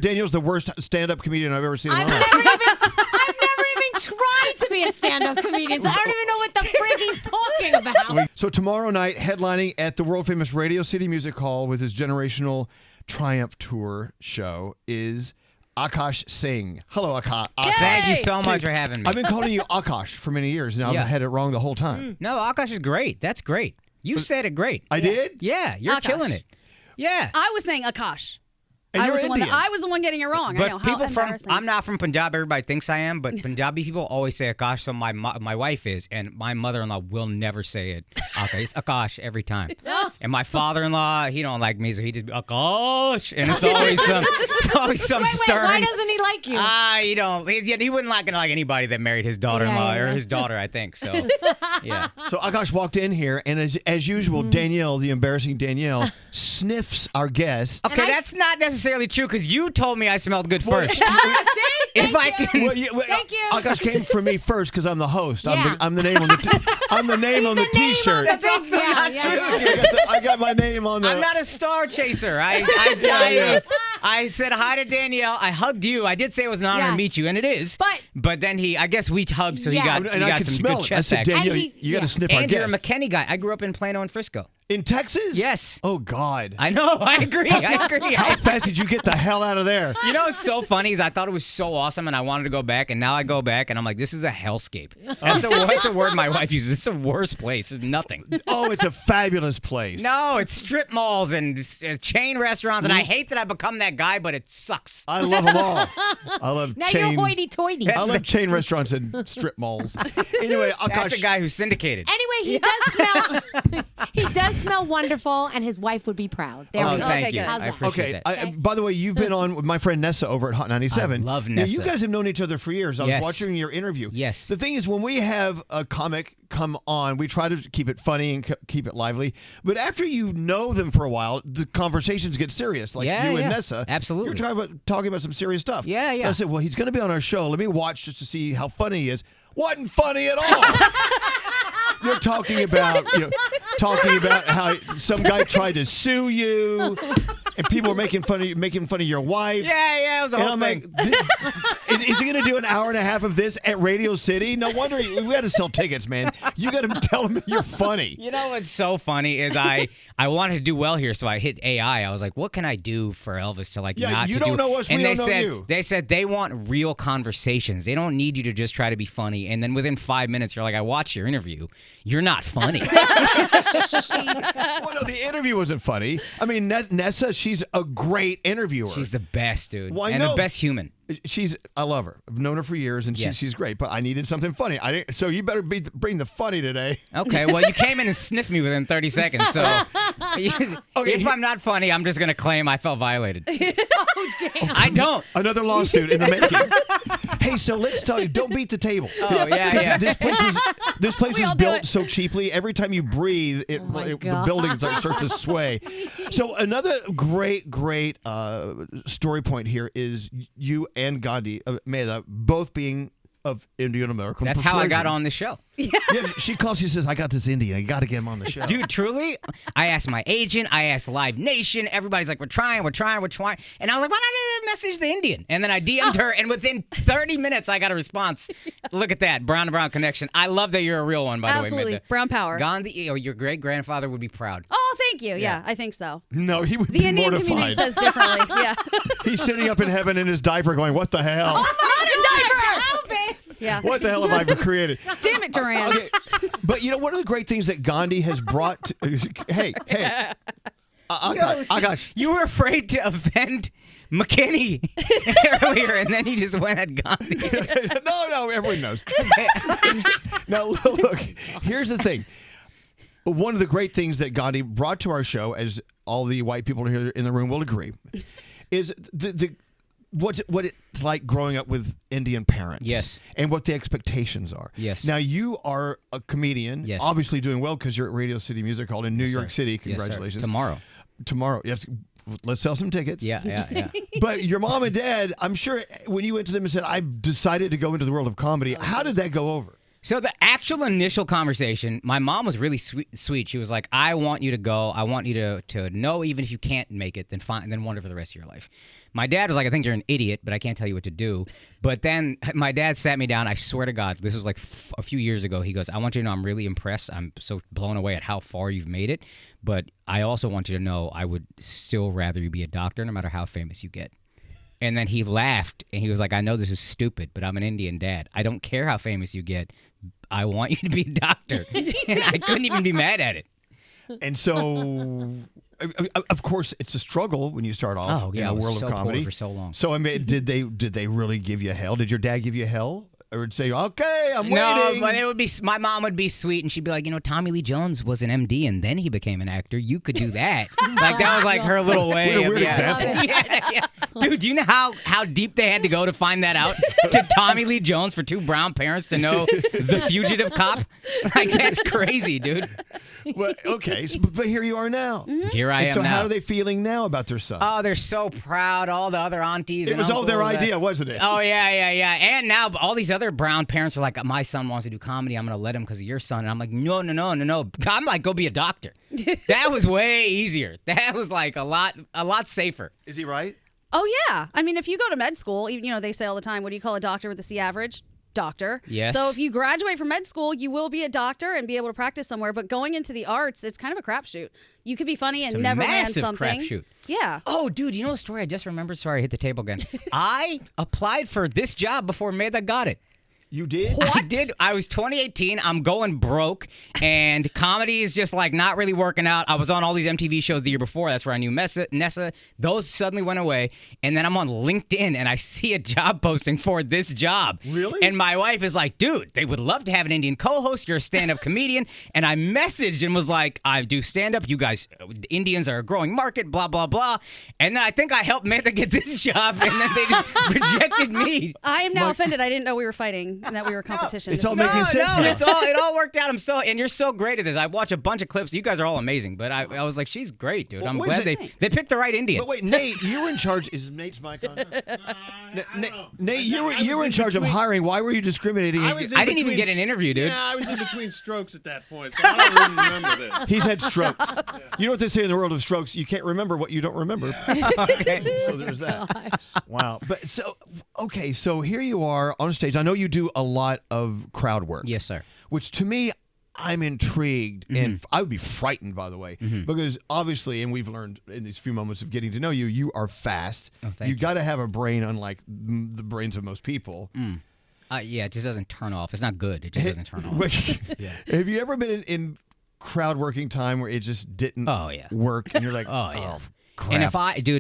Danielle's the worst stand-up comedian I've ever seen in my life. I've never even tried to be a stand-up comedian, so I don't even know what the frick he's talking about. So tomorrow night, headlining at the world-famous Radio City Music Hall with his Generational Triumph Tour show is Akaash Singh. Hello, Akaash. Thank you so much for having me. I've been calling you Akaash for many years now. I've had it wrong the whole time. No, Akaash is great. That's great. You said it great. I did? Yeah, you're Akaash. killing it. Yeah. I was saying Akaash. And I you're was Indian. I was the one getting it wrong. I know. But people How from I'm not from Punjab. Everybody thinks I am, but Punjabi people always say Akaash. So my wife is, and my mother-in-law will never say it. Okay, it's Akaash every time. And my father-in-law, he don't like me, so he just Akaash, and it's always some stern. Why doesn't he like you? You don't. He wouldn't like anybody that married his daughter-in-law or his daughter. I think so. Yeah. So Akaash walked in here, and as usual, Danielle, the embarrassing Danielle, sniffs our guest. Okay, that's not necessarily true because you told me I smelled good first. See? If I can. Thank you. Akaash came for me first because I'm the host. I'm the name on the I'm the name on the T-shirt. That's also not true, dude. I got my name on the. I'm not a star chaser. I said hi to Danielle. I hugged you. I did say it was an honor to meet you, and it is. But then I guess we hugged, so he got I could some smell good it. I chest said, action. Danielle, you got to sniff our And you're a guest. McKinney guy. I grew up in Plano and Frisco. In Texas? Yes. Oh, God. I know. I agree. How fast did you get the hell out of there? You know what's so funny is I thought it was so awesome, and I wanted to go back, and now I go back, and I'm like, this is a hellscape. That's a word my wife uses. It's the worst place. There's nothing. Oh, it's a fabulous place. No, it's strip malls and chain restaurants, and I hate that I've become that guy, but it sucks. I love them all. I love Now chain. you're hoity-toity. I love chain restaurants and strip malls. Anyway, Akaash. That's a guy who's syndicated. Anyway, he does smell. He does smell wonderful, and his wife would be proud. There we go. Thank you. How's I that? appreciate that. By the way, you've been on with my friend Nessa over at Hot 97. I love Now, you Nessa. guys have known each other for years. I was Yes. watching your interview. Yes. The thing is, when we have a comic come on, we try to keep it funny and keep it lively. But after you know them for a while, the conversations get serious. Like you and Nessa. Absolutely. You're talking about some serious stuff. Yeah, yeah. I said, well, he's going to be on our show. Let me watch just to see how funny he is. Wasn't funny at all. You're talking about how some guy tried to sue you, and people were making fun of your wife. Yeah, it was a whole And I'm thing. like, is he going to do an hour and a half of this at Radio City? No wonder we had to sell tickets, man. You got to tell him you're funny. You know what's so funny is I wanted to do well here, so I hit AI. I was like, what can I do for Elvis to not you to don't do? know us, and we they don't know said you. they said they want real conversations. They don't need you to just try to be funny. And then within 5 minutes, you're like, I watched your interview. You're not funny. Well, no, the interview wasn't funny. I mean, Nessa, she's a great interviewer. She's the best, dude. Well, I and know. the best human. I love her. I've known her for years, and she's great. But I needed something funny. So you better bring the funny today. Okay, well, you came in and sniffed me within 30 seconds. So if I'm not funny, I'm just going to claim I felt violated. Oh, damn. I don't. Another lawsuit in the making. Hey, so let's tell you, don't beat the table. Oh, yeah. This place We all was do built it. so cheaply. Every time you breathe, the building starts to sway. So another great story point here is you and Gandhi Mehta both being of Indian American That's persuasion. how I got on the show. Yeah, she calls. She says, "I got this Indian. I got to get him on the show." Dude, truly, I asked my agent, I asked Live Nation, everybody's like, we're trying. And I was like, why don't I message the Indian? And then I DM'd her, and within 30 minutes, I got a response. Look at that, brown to brown connection. I love that you're a real one, by the way. Absolutely. Mehta. Brown power. Gandhi, or your great-grandfather would be proud. Oh, thank you. Yeah, I think so. No, he would The be Indian mortified. community says differently. Yeah. He's sitting up in heaven in his diaper, going, "What the hell? Not a diaper. Yeah. What the hell have I ever created?" Damn it, Duran. Okay. But you know, one of the great things that Gandhi has brought to, hey, Akaash. You were afraid to offend McKinney earlier, and then you just went at Gandhi. No, everyone knows. Now, look, here's the thing. One of the great things that Gandhi brought to our show, as all the white people here in the room will agree, is what it's like growing up with Indian parents. Yes. And what the expectations are. Yes. Now, you are a comedian, Yes. obviously doing well because you're at Radio City Music Hall in New York City. Yes, sir. Congratulations. Tomorrow. Yes. Let's sell some tickets. Yeah. But your mom and dad, I'm sure when you went to them and said, "I've decided to go into the world of comedy," how did that go over? So the actual initial conversation, my mom was really sweet. She was like, I want you to go. I want you to know even if you can't make it, then fine, then wonder for the rest of your life. My dad was like, I think you're an idiot, but I can't tell you what to do. But then my dad sat me down. I swear to God, this was like a few years ago. He goes, I want you to know I'm really impressed. I'm so blown away at how far you've made it. But I also want you to know I would still rather you be a doctor no matter how famous you get. And then he laughed, and he was like, I know this is stupid, but I'm an Indian dad. I don't care how famous you get. I want you to be a doctor. And I couldn't even be mad at it. And so, of course, it's a struggle when you start off in the world of comedy. For so long. So, I mean, did they really give you hell? Did your dad give you hell? Or would say, okay, I'm no, waiting? But it would be, my mom would be sweet, and she'd be like, Tommy Lee Jones was an MD, and then he became an actor. You could do that. Like, that was like her little way. What a weird example. Yeah. Dude, do you know how deep they had to go to find that out? To Tommy Lee Jones for two brown parents to know The Fugitive Cop? Like, that's crazy, dude. Well, okay, but here you are now. Mm-hmm. Here I am so now. how are they feeling now about their son? Oh, they're so proud. All the other aunties. It was all their idea, wasn't it? Oh, yeah. And now all these other brown parents are like, my son wants to do comedy. I'm going to let him because of your son. And I'm like, no. I'm like, go be a doctor. That was way easier. That was like a lot safer. Is he right? Oh, yeah. I mean, if you go to med school, they say all the time, what do you call a doctor with a C average? Doctor. Yes. So if you graduate from med school, you will be a doctor and be able to practice somewhere. But going into the arts, it's kind of a crapshoot. You could be funny and It's a never land massive something. crapshoot. Yeah. Oh, dude, you know a story I just remembered? Sorry, I hit the table again. I applied for this job before Meda got it. You did? I did. I was 2018. I'm going broke, and comedy is just like not really working out. I was on all these MTV shows the year before. That's where I knew Nessa. Those suddenly went away, and then I'm on LinkedIn, and I see a job posting for this job. Really? And my wife is like, dude, they would love to have an Indian co-host. You're a stand-up comedian. And I messaged and was like, I do stand-up. You guys, Indians are a growing market, blah, blah, blah. And then I think I helped Meta get this job, and then they just rejected me. I am now offended. I didn't know we were fighting and that we were competition. It's all making sense now. It all worked out. And you're so great at this. I watch a bunch of clips. You guys are all amazing. But I was like, she's great, dude. Well, I'm what glad is they picked the right Indian. But wait, Nate, you were in charge. Is Nate's mic on? Nate, you were in charge of hiring. Why were you discriminating? I didn't even get an interview, dude. Yeah, I was in between strokes at that point, so I don't really remember this. He's had strokes. You know what they say in the world of strokes? You can't remember what you don't remember. Yeah. Okay. So there's that. Wow. But so here you are on stage. I know you do a lot of crowd work. Yes, sir. Which to me, I'm intrigued, and I would be frightened, by the way, because obviously, and we've learned in these few moments of getting to know you, you are fast. Oh, thank you. got to have a brain unlike the brains of most people. Yeah, it just doesn't turn off. It's not good. It just doesn't turn off. Have you ever been in crowd working time where it just didn't work, and you're like, Oh, yeah. oh, crap. And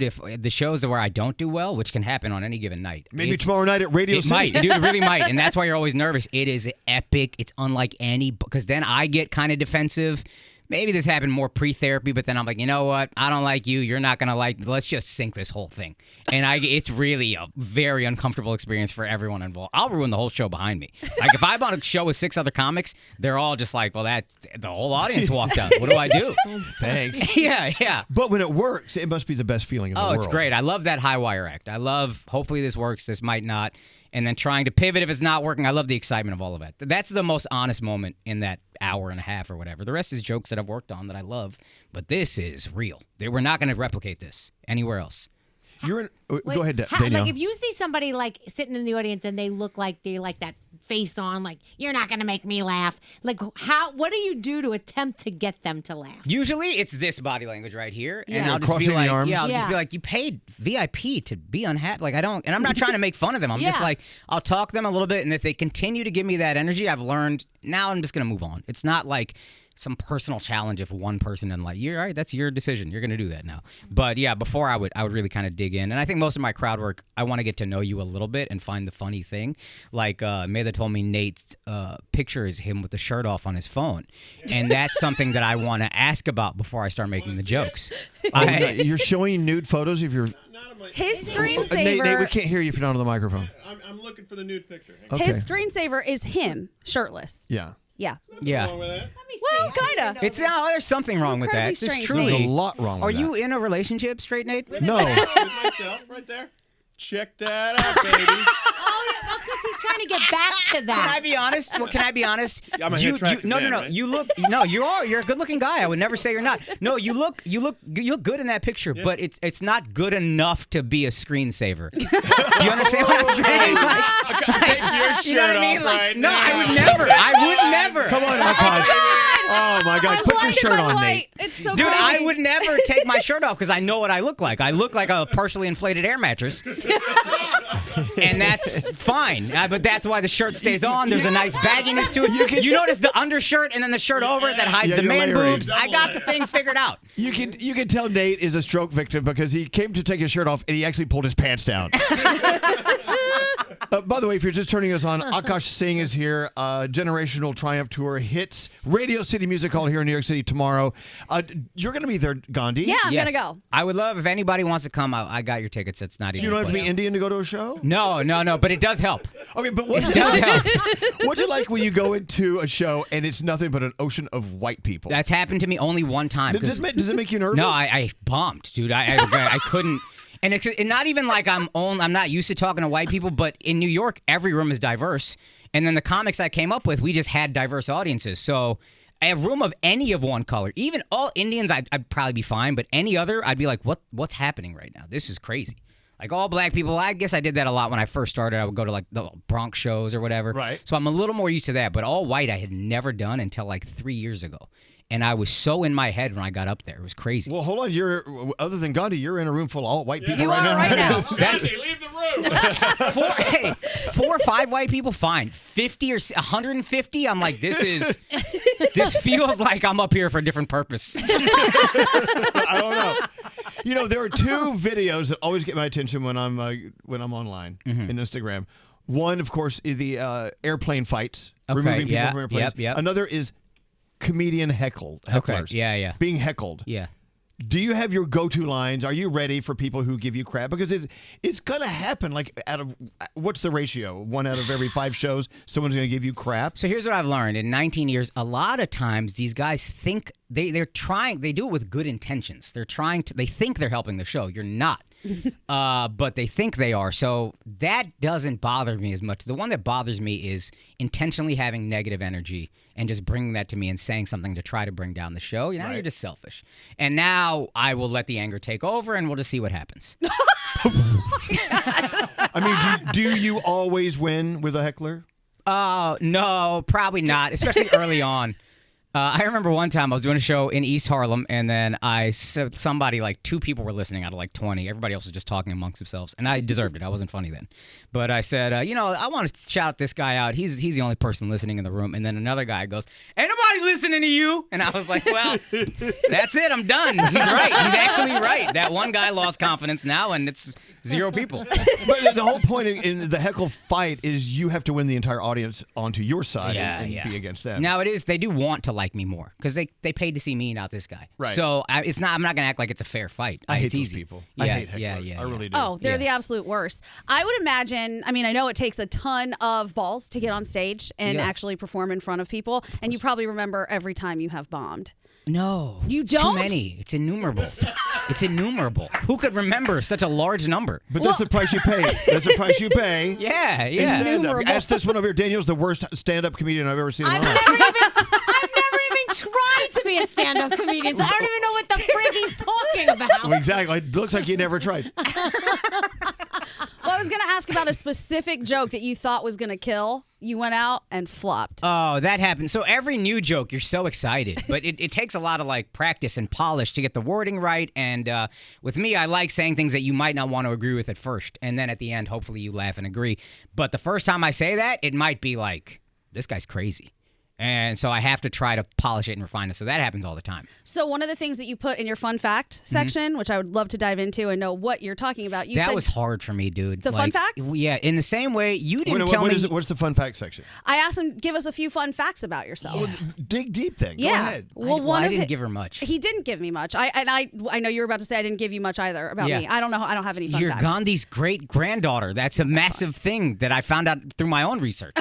if the shows where I don't do well, which can happen on any given night. Maybe tomorrow night at Radio It City. might, dude. It really might, and that's why you're always nervous. It is epic. It's unlike any, because then I get kind of defensive. Maybe this happened more pre-therapy, but then I'm like, you know what? I don't like you. You're not gonna like. Let's just sink this whole thing. And it's really a very uncomfortable experience for everyone involved. I'll ruin the whole show behind me. Like if I'm on a show with 6 other comics, they're all just like, well, the whole audience walked out. What do I do? Thanks. Yeah. But when it works, it must be the best feeling in the world. Oh, it's great. I love that high wire act. I love, hopefully this works, this might not. And then trying to pivot if it's not working. I love the excitement of all of it. That's the most honest moment in that hour and a half or whatever. The rest is jokes that I've worked on that I love. But this is real. We're not going to replicate this anywhere else. Go ahead, How, Danielle. like if you see somebody like sitting in the audience and they look like they like that face on, like you're not gonna make me laugh. Like what do you do to attempt to get them to laugh? Usually it's this body language right here, and Yeah. I'll just Crossing be like, the arms. I'll just Yeah. be like, you paid VIP to be unhappy. Like and I'm not trying to make fun of them. I'm just Yeah. like, I'll talk to them a little bit, and if they continue to give me that energy, I've learned. Now I'm just gonna move on. It's not like some personal challenge if one person and like, you're all right, that's your decision. You're going to do that now. But yeah, before I would really kind of dig in. And I think most of my crowd work, I want to get to know you a little bit and find the funny thing. Like Meda told me Nate's picture is him with the shirt off on his phone. And that's something that I want to ask about before I start making the jokes. You're showing nude photos of your... His Nate, screensaver. we can't hear you if you're not on the microphone. I'm looking for the nude picture. Okay. His screensaver is him, shirtless. Yeah. Yeah. Yeah. Wrong with that? Well, kinda. It's there's something wrong with that. incredibly It's strange. truly. There's a lot wrong with Are that. you in a relationship, straight Nate? No. With myself, right there. Check that out, baby. Because he's trying to get back to that. Can I be honest? Well, can I be honest? I'm a attractive no, man, no. right? You look. No, you're a good-looking guy. I would never say you're not. No, you look good in that picture, but it's not good enough to be a screensaver. Do you understand what I'm saying? Take your shirt You know what I mean? off Like, right no, now. I would never. I would never. Come on, Akash. Oh my God! I'm Put your blinded shirt by the on, light. Nate. It's so Dude, crazy. I would never take my shirt off because I know what I look like. I look like a partially inflated air mattress. And that's fine. But that's why the shirt stays on. There's a nice bagginess to it. You notice the undershirt and then the shirt over that hides Yeah, the you're man layering. boobs. I got the thing figured out. You can tell Nate is a stroke victim because he came to take his shirt off and he actually pulled his pants down. By the way, if you're just turning us on, Akaash Singh is here. Generational Triumph Tour hits Radio City Music Hall here in New York City tomorrow. You're going to be there, Gandhi. Yeah, I'm Yes. gonna go. I would love if anybody wants to come. I got your tickets. It's not even. You don't a have to be question. Indian to go to a show? No, but it does help. Okay, but what's It it does like? help. What's it like when you go into a show and it's nothing but an ocean of white people? That's happened to me only one time. Does it make you nervous? No, I bombed, dude. I couldn't. And it's not even like I'm not used to talking to white people, but in New York, every room is diverse. And then the comics I came up with, we just had diverse audiences. So a room of any of one color, even all Indians, I'd probably be fine. But any other, I'd be like, what's happening right now? This is crazy. Like all black people, I guess I did that a lot when I first started. I would go to like the Bronx shows or whatever. Right. So I'm a little more used to that. But all white, I had never done until like 3 years ago. And I was so in my head when I got up there. It was crazy. Well, hold on. Other than Gandhi, you're in a room full of all white people You right are now. right now. Gandhi, leave the room. 4 or 5 white people, fine. 50 or 150, I'm like, this feels like I'm up here for a different purpose. I don't know. You know, there are 2 videos that always get my attention when I'm online in Instagram. One, of course, is the airplane fights, Okay, removing people yeah, from airplanes. yep. Another is comedian hecklers. Yeah. Being heckled. Yeah. Do you have your go-to lines? Are you ready for people who give you crap? Because it's going to happen. Like, what's the ratio? 1 out of every 5 shows, someone's going to give you crap. So here's what I've learned. In 19 years, a lot of times these guys think they're trying, they do it with good intentions. They think they're helping the show. You're not. But they think they are. So that doesn't bother me as much. The one that bothers me is intentionally having negative energy and just bringing that to me and saying something to try to bring down the show. Now you're just selfish. And now I will let the anger take over and we'll just see what happens. I mean, do you always win with a heckler? No, probably not, especially early on. I remember one time I was doing a show in East Harlem, and then I said somebody, like 2 people were listening out of like 20. Everybody else was just talking amongst themselves, and I deserved it. I wasn't funny then. But I said, I want to shout this guy out. He's the only person listening in the room. And then another guy goes, ain't nobody listening to you. And I was like, well, that's it. I'm done. He's right. He's actually right. That one guy lost confidence now, and it's 0 people. But the whole point in the heckle fight is you have to win the entire audience onto your side and be against them. Now they do want to like me more because they paid to see me, not this guy. Right. So I'm not gonna act like it's a fair fight. I hate it's those easy. people. Yeah, I hate hecklers. yeah. I really do. Oh, they're the absolute worst. I would imagine, I mean, I know it takes a ton of balls to get on stage and actually perform in front of people, and you probably remember every time you have bombed. No. You it's don't? Too many. It's innumerable. It's innumerable. Who could remember such a large number? But that's the price you pay. That's the price you pay. Yeah. Innumerable. Ask this one over here. Daniel's the worst stand-up comedian I've ever seen in my life. I've never even tried to be a stand-up comedian, so I don't even know what the frick he's talking about. Well, exactly. It looks like you never tried. Well, I was going to ask about a specific joke that you thought was going to kill. You went out and flopped. Oh, that happens. So every new joke, you're so excited, but it takes a lot of like practice and polish to get the wording right. And with me, I like saying things that you might not want to agree with at first, and then at the end, hopefully you laugh and agree. But the first time I say that, it might be like, this guy's crazy. And so I have to try to polish it and refine it. So that happens all the time. So one of the things that you put in your fun fact section, which I would love to dive into and know what you're talking about, you that said was hard for me, dude. The fun facts? Yeah, in the same way you didn't tell me. What's the fun fact section? I asked him, give us a few fun facts about yourself. Well, dig deep then. Yeah. Go ahead. Well, I didn't give her much. He didn't give me much. I know you were about to say I didn't give you much either about Yeah. me. I don't know. I don't have any fun You're facts. Gandhi's great granddaughter. That's a massive thing that I found out through my own research.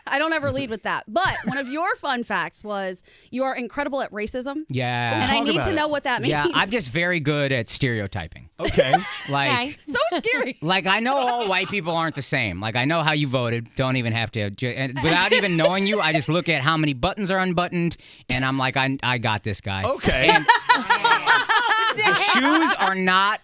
I don't ever lead with that. But one of your fun facts was you are incredible at racism. Yeah. And I Talk need about to it. know what that means. Yeah, I'm just very good at stereotyping. Okay. Like, Okay. so scary. like I know all white people aren't the same. Like I know how you voted. Don't even have to. And without even knowing you, I just look at how many buttons are unbuttoned, and I'm like, I got this guy. Okay. And the shoes are not.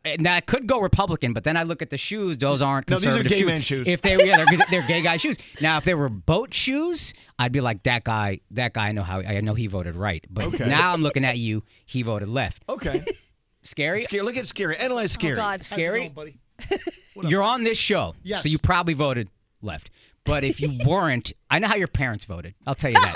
And that could go Republican, but then I look at the shoes; those aren't No, these are conservative gay shoes. man shoes. If they're gay guy shoes. Now, if they were boat shoes, I'd be like, that guy. I know he voted right. But Okay. now I'm looking at you; he voted left. Okay. Scary. Scary. Look at Scary. Analyze Scary. Oh, God. Scary. buddy? You're on this show, Yes. so you probably voted left. But if you weren't, I know how your parents voted. I'll tell you that.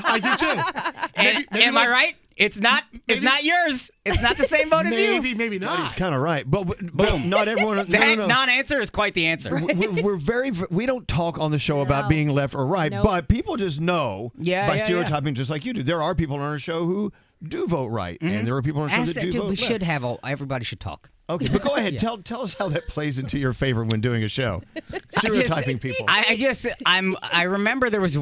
I do too. And am I right? It's not. It's not yours. It's not the same vote as you. Maybe He's not. kind of right, but Boom. not everyone. That no. non-answer is quite the answer. We don't talk on the show about being left or right, Nope. but people just know Yeah, by yeah, stereotyping just like you do. There are people on our show who do vote right, and there are people on our show that do Dude, vote we left. should have everybody should talk. Okay, but go ahead. Tell us how that plays into your favor when doing a show. Stereotyping people. I remember there was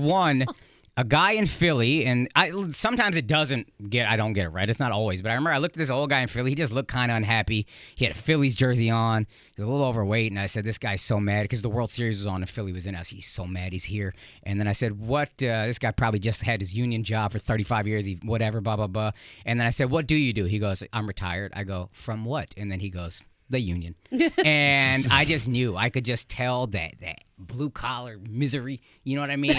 a guy in Philly, and sometimes it doesn't get. I don't get it right. It's not always, but I remember I looked at this old guy in Philly. He just looked kind of unhappy. He had a Phillies jersey on. He was a little overweight, and I said, "This guy's so mad because the World Series was on and Philly was in us. He's so mad he's here." And then I said, "What? This guy probably just had his union job for 35 years. Whatever, blah blah blah." And then I said, "What do you do?" He goes, "I'm retired." I go, "From what?" And then he goes, "The union." And I just knew. I could just tell that blue collar misery. You know what I mean? It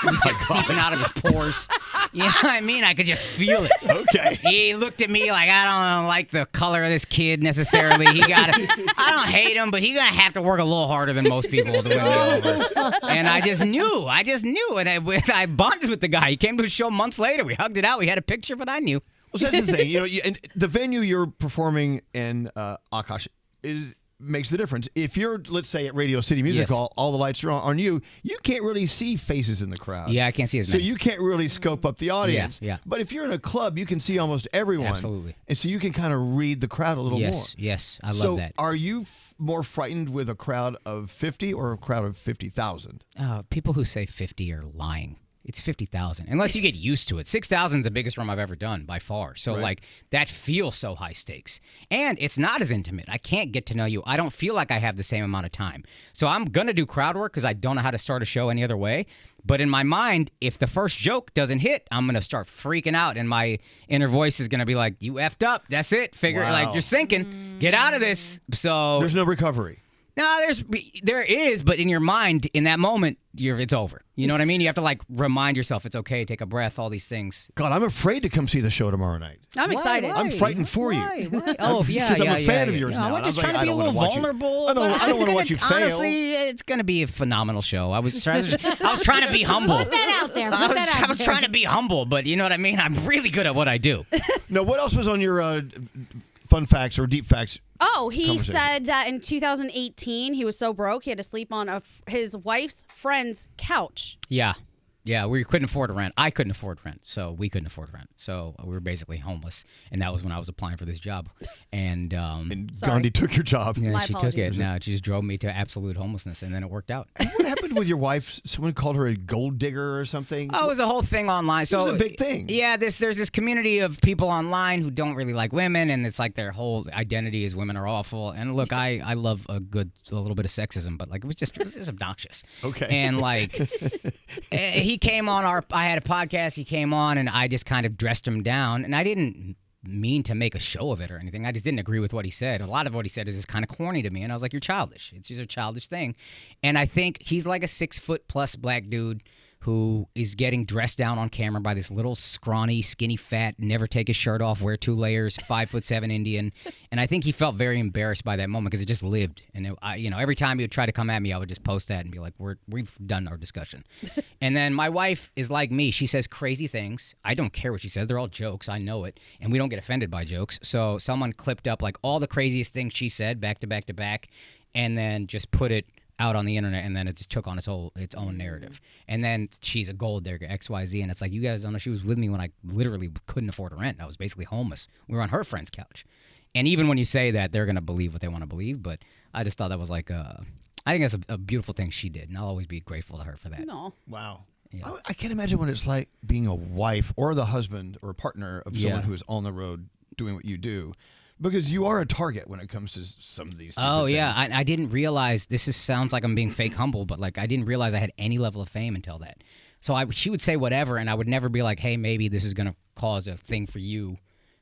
was just seeping out of his pores. You know what I mean? I could just feel it. Okay. He looked at me like, I don't like the color of this kid necessarily. I don't hate him, but he's gonna have to work a little harder than most people to win me over. And I just knew. And I bonded with the guy. He came to a show months later. We hugged it out. We had a picture, but I knew. Well, so that's the thing. And the venue you're performing in, Akaash, makes the difference. If you're, let's say, at Radio City Music Yes. Hall, all the lights are on you. You can't really see faces in the crowd. Yeah, I can't see as So many. you can't really scope up the audience. Yeah. But if you're in a club, you can see almost everyone. Absolutely. And so you can kind of read the crowd a little more. Yes, I love So that. are you more frightened with a crowd of 50 or a crowd of 50,000? People who say 50 are lying. It's 50,000. Unless you get used to it. 6,000 is the biggest room I've ever done by far. So, like, that feels so high stakes. And it's not as intimate. I can't get to know you. I don't feel like I have the same amount of time. So I'm going to do crowd work because I don't know how to start a show any other way. But in my mind, if the first joke doesn't hit, I'm going to start freaking out. And my inner voice is going to be like, you effed up. That's it. Figure Wow. like you're sinking. Get out of this. So There's no recovery. no, there is, but in your mind, in that moment, it's over. You know what I mean? You have to like remind yourself it's okay, take a breath, all these things. God, I'm afraid to come see the show tomorrow night. I'm excited. I'm frightened for you. Why? Oh, yeah, Because I'm a yeah, fan yeah, of yours yeah. now. I'm and just I was trying to be a I don't little wanna watch you- vulnerable. I don't want to watch you fail. Honestly, it's going to be a phenomenal show. I was trying to be humble. Put that out there. Put that out I was there. trying to be humble, but you know what I mean? I'm really good at what I do. No, what else was on your fun facts or deep facts? Oh, he Conversation. said that in 2018 he was so broke he had to sleep on his wife's friend's couch. Yeah, we couldn't afford rent. I couldn't afford rent, so we couldn't afford rent. So we were basically homeless, and that was when I was applying for this job. And Sorry. Gandhi took your job. yeah, My she took it. apologies. No, she just drove me to absolute homelessness, and then it worked out. What happened with your wife? Someone called her a gold digger or something? Oh, it was a whole thing online. So was a big thing. Yeah, there's this community of people online who don't really like women, and it's like their whole identity is women are awful. And look, I love a little bit of sexism, but like it was just obnoxious. Okay. And like he came on I had a podcast. He came on, and I just kind of dressed him down, and I didn't mean to make a show of it or anything. I just didn't agree with what he said. A lot of what he said is just kind of corny to me, and I was like, "You're childish. It's just a childish thing." And I think he's like a 6-foot+ black dude who is getting dressed down on camera by this little scrawny, skinny, fat, never take his shirt off, wear 2 layers, 5'7" Indian. And I think he felt very embarrassed by that moment because it just lived. And every time he would try to come at me, I would just post that and be like, "We've done our discussion." And then my wife is like me. She says crazy things. I don't care what she says. They're all jokes. I know it. And we don't get offended by jokes. So someone clipped up like all the craziest things she said back to back to back, and then just put it out on the internet, and then it just took on its own narrative. And then she's a gold digger, XYZ, and it's like, you guys don't know, she was with me when I literally couldn't afford a rent. I was basically homeless. We were on her friend's couch. And even when you say that, they're going to believe what they want to believe, but I just thought that was like I think that's a beautiful thing she did, and I'll always be grateful to her for that. No. Wow. I can't imagine what it's like being a wife or the husband or a partner of someone Yeah. who is on the road doing what you do. Because you are a target when it comes to some of these. Oh stupid yeah, things. I didn't realize. Sounds like I'm being fake humble, but like I didn't realize I had any level of fame until that. So she would say whatever, and I would never be like, "Hey, maybe this is gonna cause a thing for you."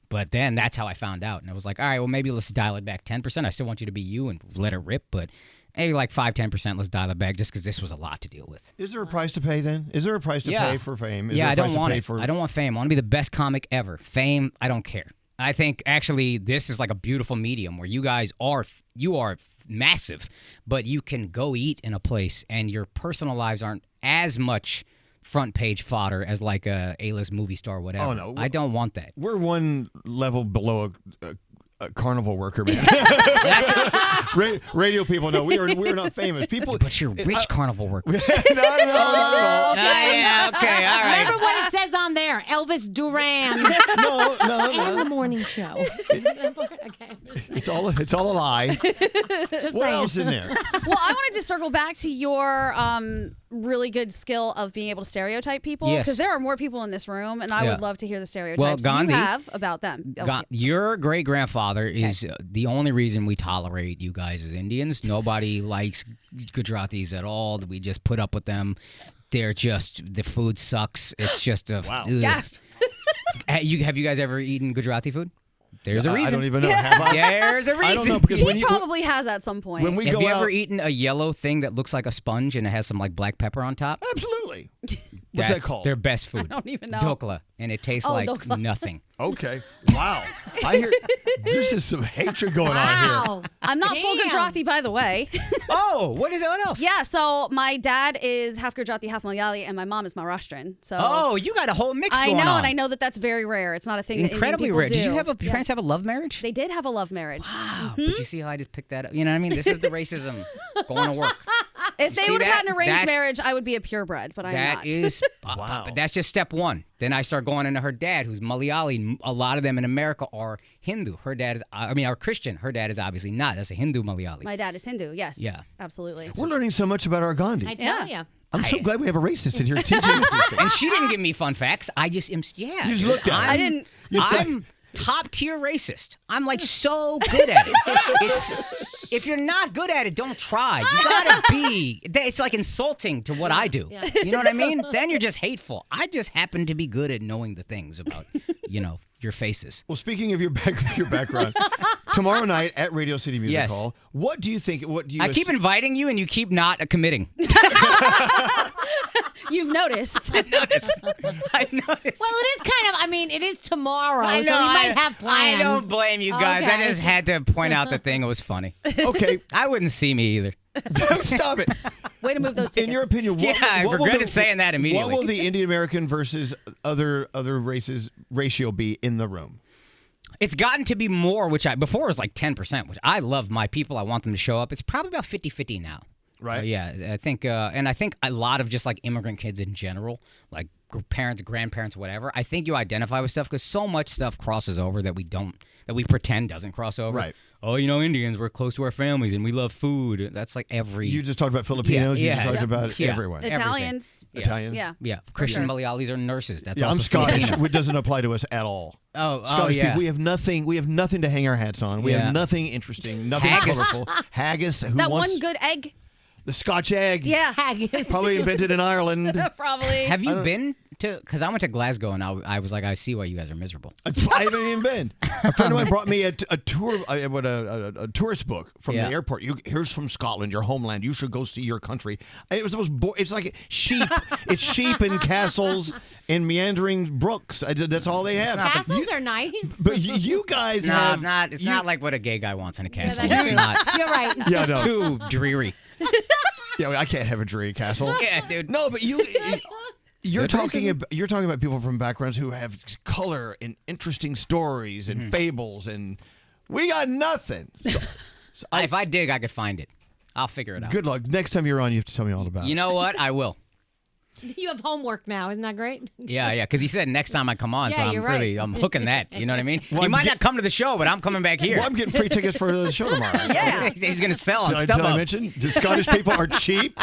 But then that's how I found out, and I was like, "All right, well maybe let's dial it back 10%. I still want you to be you and let it rip, but maybe like 5-10%. Let's dial it back just because this was a lot to deal with." Is there a price to pay then? Is there a price to pay for fame? Is Yeah, there a I price don't to want pay it. for... I don't want fame. I want to be the best comic ever. Fame, I don't care. I think actually this is like a beautiful medium where you guys are massive, but you can go eat in a place and your personal lives aren't as much front page fodder as like a A-list movie star or whatever. Oh, no. I don't want that. We're one level below a carnival worker, man. Radio people know we're not famous. People, But you're rich carnival workers. no. Yeah, okay, all right. Remember what it says on there? Elvis Duran. No. And the morning show. Okay. It's all a lie. Just What saying. else in there? Well, I wanted to circle back to your really good skill of being able to stereotype people Yes. because there are more people in this room, and I Yeah. would love to hear the stereotypes Gandhi- you have about them. Your great grandfather is the only reason we tolerate you guys as Indians. Nobody likes Gujaratis at all. We just put up with them. They're just, the food sucks. It's just a Wow. Gasp. Have you guys ever eaten Gujarati food? There's a I reason. don't even know. Have I? There's a reason. I don't know because He probably has at some point. when we Have go you out, ever eaten a yellow thing that looks like a sponge and it has some like black pepper on top? absolutely. What's that That's called? their best food. I don't even know. Dokla, and it tastes like dokla. nothing. Okay. Wow. I hear there's just some hatred going on here. Wow. I'm not full Damn. Gujarati, by the way. Oh, what else? Yeah, so my dad is half Gujarati, half Malayali, and my mom is Maharashtrian. So Oh, you got a whole mix I going know, on. and I know that that's very rare. It's not a thing Incredibly that rare. Indian people Did do. your parents have a love marriage? They did have a love marriage. Wow. But you see how I just picked that up? You know what I mean? This is the racism going to work. If they See would have that? had an arranged That's- marriage, I would be a purebred, but I'm That not. is, Wow. but that's just step one. Then I start going into her dad, who's Malayali. A lot of them in America are Hindu. Her dad is, are Christian. Her dad is obviously not. That's a Hindu Malayali. My dad is Hindu, yes. Yeah. Absolutely. We're learning so much about our Gandhi. I tell you. I'm so glad we have a racist in here teaching us these things. And she didn't give me fun facts. I just, yeah. You just looked at her. I didn't. I'm top tier racist. I'm like so good at it. It's if you're not good at it, don't try. You gotta be. It's like insulting to what I do. Yeah. You know what I mean? Then you're just hateful. I just happen to be good at knowing the things about, your faces. Well, speaking of your background, tomorrow night at Radio City Music Yes. Hall, what do you think? What do you? I keep inviting you, and you keep not committing. You've noticed. I noticed. Well, it is kind of, it is tomorrow, so you might have plans. I don't blame you guys. I Okay. just had to point out the thing. It was funny. Okay, I wouldn't see me either. stop it. Way to move those tickets. In your opinion, what, Yeah, I what will regretted saying that immediately. What will the Indian American versus other races ratio be in the room? It's gotten to be more, before it was like 10%, which I love my people. I want them to show up. It's probably about 50-50 now. Right. Yeah, I think, and I think a lot of just like immigrant kids in general, like parents, grandparents, whatever. I think you identify with stuff because so much stuff crosses over that we pretend doesn't cross over. Right. Oh, Indians, we're close to our families and we love food. That's like every. You just talked about Filipinos. Yeah, you just yeah. talked about Yeah. everyone. Italians. Yeah. Italians. Yeah. Yeah, Christian sure. Malayalis are nurses. That's Yeah, also I'm Scottish. Filipino. It doesn't apply to us at all. Oh, Scottish yeah. people, we have nothing. We have nothing to hang our hats on. We Yeah. have nothing interesting, nothing Haggis. colorful. Haggis. Who That wants one good egg. the Scotch egg? Yeah. Haggis. Probably invented in Ireland. Probably. Have you been to? Because I went to Glasgow and I was like, I see why you guys are miserable. I haven't even been. A friend of mine brought me a tour, a tourist book from Yeah. the airport. Here's from Scotland, your homeland. You should go see your country. It was the most. It's like sheep. It's sheep and castles and meandering brooks. That's all they have. Castles are nice. But you guys No, have it's not like what a gay guy wants in a castle. that's It's true. not. You're right. Yeah, It's no. too dreary. Yeah, I can't have a dreary castle. Yeah, dude. No, but you're Good talking racism. about people from backgrounds who have color and interesting stories and fables, and we got nothing. So If I dig, I could find it. I'll figure it out. good luck. Next time you're on, you have to tell me all about it. You know what? I will. You have homework now. Isn't that great? Yeah, because he said next time I come on, so Yeah, I'm you're right. I'm hooking that. You know what I mean? Well, he I'm might get- not come to the show, but I'm coming back here. Well, I'm getting free tickets for the show tomorrow. Yeah. He's gonna sell on Did I StubHub. mention the Scottish people are cheap?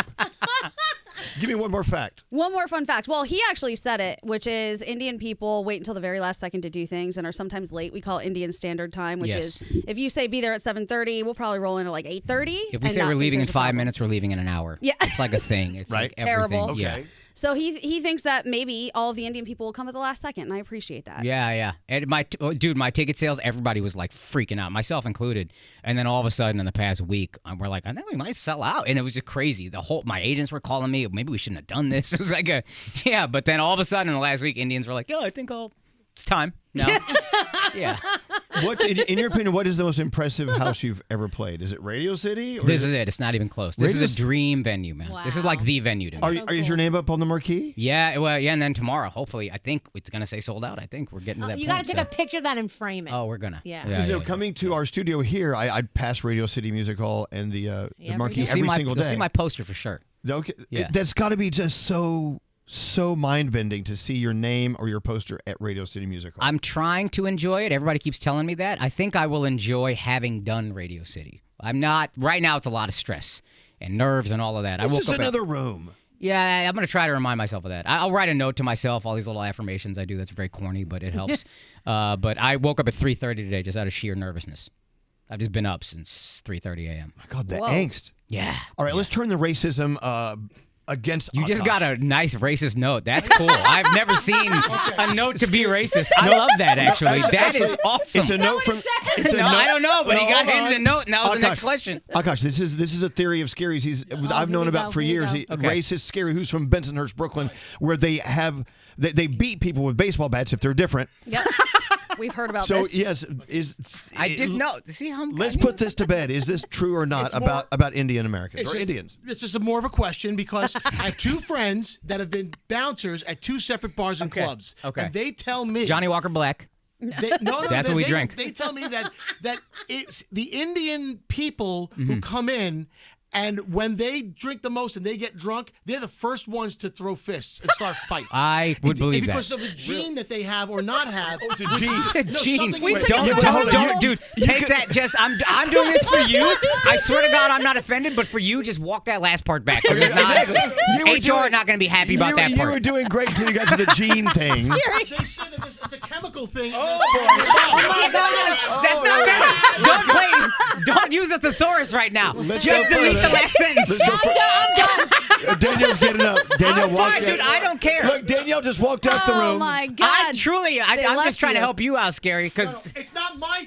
Give me one more fact. One more fun fact. Well, he actually said it, which is Indian people wait until the very last second to do things and are sometimes late. We call it Indian Standard Time, which is if you say be there at 7:30, we'll probably roll in at like 8:30. If we say we're leaving in 5 minutes, we're leaving in an hour. Yeah. It's like a thing. It's Right. like everything. Terrible. Yeah. So he thinks that maybe all of the Indian people will come at the last second, and I appreciate that. Yeah. And my ticket sales, everybody was like freaking out, myself included. And then all of a sudden, in the past week, we're like, I think we might sell out, and it was just crazy. My agents were calling me, maybe we shouldn't have done this. It was like but then all of a sudden, in the last week, Indians were like, I think it's time now. Yeah. What's in your opinion? What is the most impressive house you've ever played? Is it Radio City? Or This is it. It's not even close. This is a dream venue, man. Wow. This is like the venue to me. Is your name up on the marquee? Yeah, well, and then tomorrow, hopefully, I think it's gonna say sold out. I think we're getting to that You point. got to take a picture of that and frame it. Oh, we're gonna. Yeah. Because coming to our studio here, I'd pass Radio City Music Hall and the marquee You'll see every single day. You'll see my poster for sure. Okay. Yeah. That's got to be just so mind-bending to see your name or your poster at Radio City Music Hall. I'm trying to enjoy it. Everybody keeps telling me that. I think I will enjoy having done Radio City. I'm not right now. It's a lot of stress and nerves and all of that. It's just another room. Yeah, I'm gonna try to remind myself of that. I'll write a note to myself. All these little affirmations I do. That's very corny, but it helps. But I woke up at 3:30 today just out of sheer nervousness. I've just been up since 3:30 a.m. My God, the angst. Yeah. All right, let's turn the racism against You just Akaash. got a nice racist note. That's cool. I've never seen a note to be racist. I love that, actually. That is awesome. It's a note from. It's a No, note, I don't know, but he got hold handed on. a note, and that was the next Akaash, question. Akaash, this is a theory of Scary's. I've known here we about go, for here we years. go. Okay. Racist Scary, who's from Bensonhurst, Brooklyn, where they beat people with baseball bats if they're different. Yep. We've heard about So this. yes, I didn't know. See how Let's put this to bed. Is this true or not about Indian Americans or Indians? It's just more of a question because I have two friends that have been bouncers at two separate bars and clubs. Okay. And they tell me Johnny Walker Black. That's what we drink. They tell me that it's the Indian people who come in, and when they drink the most and they get drunk, they're the first ones to throw fists and start fights. I would believe that. Because of the gene that they have or not have. It's a gene. It's a gene. something- Wait, Don't, dude. Take that. Just I'm doing this for you. I swear to God, I'm not offended. But for you, just walk that last part back. Because HR not going to be happy about that You part. were doing great until you got to the gene thing. They say that it's a chemical thing. That's not bad. Don't play. Don't use a thesaurus right now. Let's Just go delete further. the last sentence. I'm done. Danielle's getting up. Danielle I'm walked fine, dude. I don't care. Look, Danielle just walked out the room. Oh my God! I'm left just trying to you. help you out, Scary, because It's not my.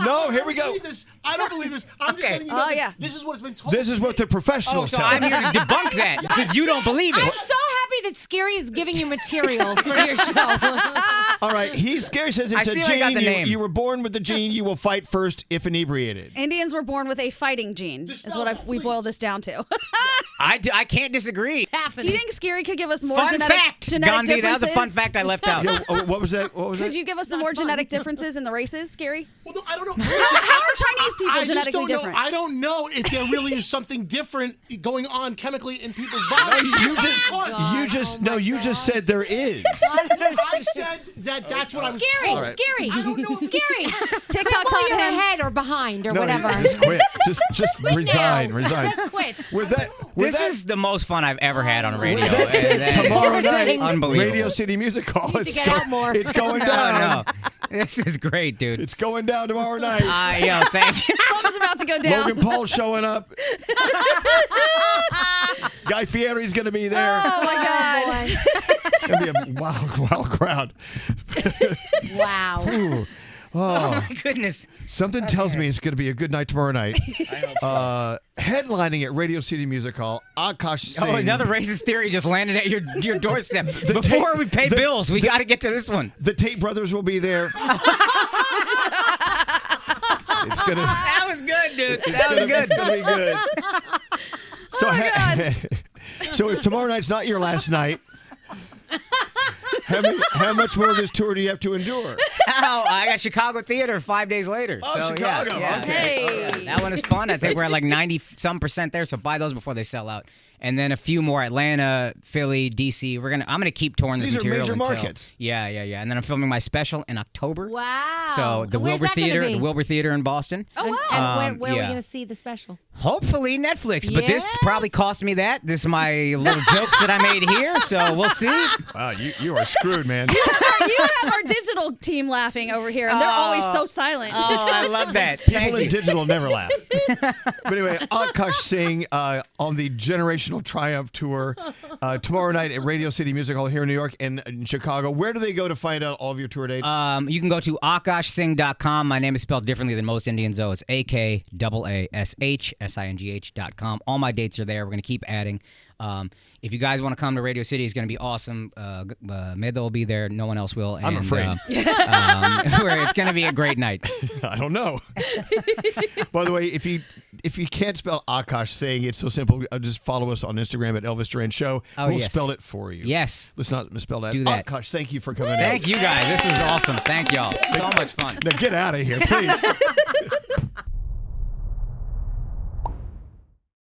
No, here we go. I don't believe this. I'm just Okay. letting you know Oh, that yeah. This is what's been told. This is what the professionals so tell I'm me. here to debunk that because you don't believe I'm it. so happy that Scary is giving you material for your show. All right, Scary says I it's a see I got gene. the name. You were born with the gene. You will fight first if inebriated. Indians were born with a fighting gene, is what we boiled this down to. I can't disagree. Do you think Scary could give us more Fun genetic fact, genetic Gandhi. That was differences? a fun fact I left out. Yeah, what was that? What was Could that? you give us some more genetic differences in the races, Scary? Well, no, I don't know. How are Chinese people I just genetically don't know. different? I don't know if there really is something different going on chemically in people's bodies. You just said there is. I said that's what I was Scary, told. Scary, I don't know. Scary. TikTok While taught you're him. ahead or behind or No, whatever. just quit. Just resign. now. Resign. Just quit. With that, This is the most fun I've ever had on radio. With that said, That is tomorrow night, unbelievable. Radio City Music Hall. need to It's get out more. It's going Oh, down. no. This is great, dude. It's going down tomorrow night. Yo, thank you. Something's about to go down. Logan Paul's showing up. Guy Fieri's going to be there. Oh my God! It's going to be a wild crowd. Wow. Ooh. Oh, my goodness. Something tells me it's going to be a good night tomorrow night. Headlining at Radio City Music Hall, Akaash Singh. Oh, another racist theory just landed at your doorstep. The Before tape- we pay bills, we got to get to this one. The Tate brothers will be there. It's gonna. That was good, dude. That was good. It's gonna be good. So, so if tomorrow night's not your last night, how much more of this tour do you have to endure? Oh, I got Chicago Theater 5 days later. Oh, so, Chicago. Yeah, Okay. yeah. That one is fun. I think we're at like 90-some% there, so buy those before they sell out. and then a few more: Atlanta, Philly, DC. I'm gonna keep touring this These are material. major until- markets. Yeah. And then I'm filming my special in October. Wow. So the And where's Wilbur that gonna Theater, be? the Wilbur Theater in Boston. Oh, wow. And where are we yeah. going to see the special? Hopefully Netflix, but this Yes. probably cost me that. This is my little jokes that I made here, so we'll see. Wow, you are screwed, man. You have our digital team laughing over here, and they're always so silent. Oh, I love that. People Thank in you. digital never laugh. But anyway, Akaash Singh on the Generational Triumph Tour tomorrow night at Radio City Music Hall here in New York and in Chicago. Where do they go to find out all of your tour dates? You can go to akaashsingh.com. My name is spelled differently than most Indians, though. It's AKAASHSINGH.com. All my dates are there. We're going to keep adding. If you guys want to come to Radio City, it's going to be awesome. Medha will be there. No one else will. I'm afraid. It's going to be a great night. I don't know. By the way, if you can't spell Akaash Singh, it's so simple. Just follow us on Instagram at Elvis Duran Show. Oh, we'll yes. spell it for you. Yes. Let's not misspell that. Do that. Akaash, thank you for coming in. Thank you guys. This was awesome. Thank y'all. So much fun. Now get out of here, please.